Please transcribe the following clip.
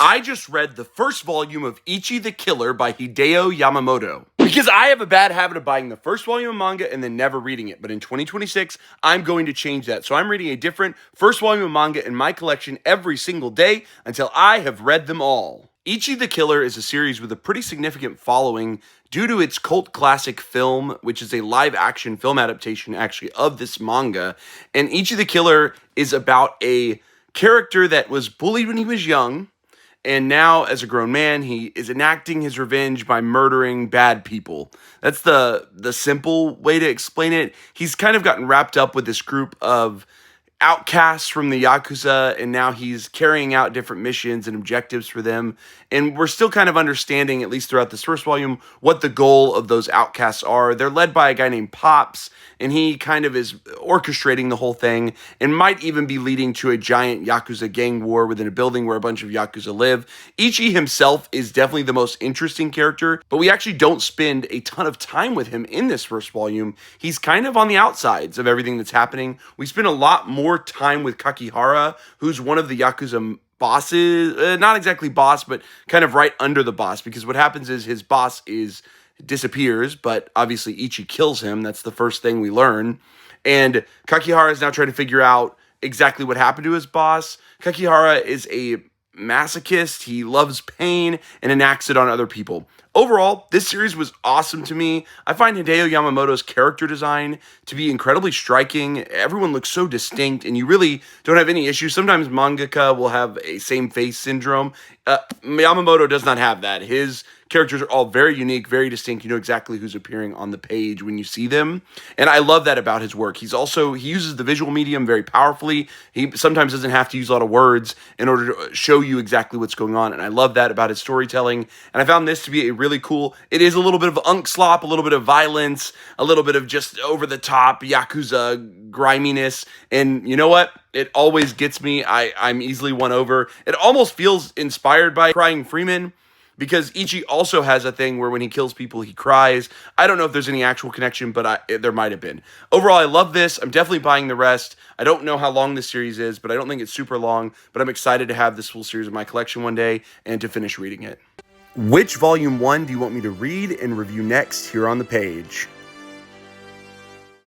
I just read the first volume of ICHI the Killer by Hideo Yamamoto. Because I have a bad habit of buying the first volume of manga and then never reading it. But in 2026, I'm going to change that. So I'm reading a different first volume of manga in my collection every single day until I have read them all. ICHI the Killer is a series with a pretty significant following due to its cult classic film, which is a live-action film adaptation, actually, of this manga. And ICHI the Killer is about a character that was bullied when he was young, and now, as a grown man, he is enacting his revenge by murdering bad people. That's the simple way to explain it. He's kind of gotten wrapped up with this group of outcasts from the Yakuza, and now he's carrying out different missions and objectives for them. And we're still kind of understanding, at least throughout this first volume, what the goal of those outcasts are. They're led by a guy named Pops, and he kind of is orchestrating the whole thing and might even be leading to a giant Yakuza gang war within a building where a bunch of Yakuza live. Ichi himself is definitely the most interesting character, but we actually don't spend a ton of time with him in this first volume. He's kind of on the outsides of everything that's happening. We spend a lot more time with Kakihara, who's one of the Yakuza bosses, not exactly boss, but kind of right under the boss, because what happens is his boss disappears, but obviously Ichi kills him. That's the first thing we learn. And Kakihara is now trying to figure out exactly what happened to his boss. Kakihara is a masochist. He loves pain and enacts it on other people. Overall, this series was awesome to me. I find Hideo Yamamoto's character design to be incredibly striking. Everyone looks so distinct, and you really don't have any issues. Sometimes mangaka will have a same face syndrome. Yamamoto does not have that. His characters are all very unique, very distinct. You know exactly who's appearing on the page when you see them. And I love that about his work. He uses the visual medium very powerfully. He sometimes doesn't have to use a lot of words in order to show you exactly what's going on. And I love that about his storytelling. And I found this to be a really cool, it is a little bit of unk slop, a little bit of violence, a little bit of just over the top Yakuza griminess. And you know what? It always gets me. I'm easily won over. It almost feels inspired by Crying Freeman, because Ichi also has a thing where when he kills people, he cries. I don't know if there's any actual connection, but there might have been. Overall, I love this. I'm definitely buying the rest. I don't know how long this series is, but I don't think it's super long. But I'm excited to have this full series in my collection one day and to finish reading it. Which volume 1 do you want me to read and review next here on the page?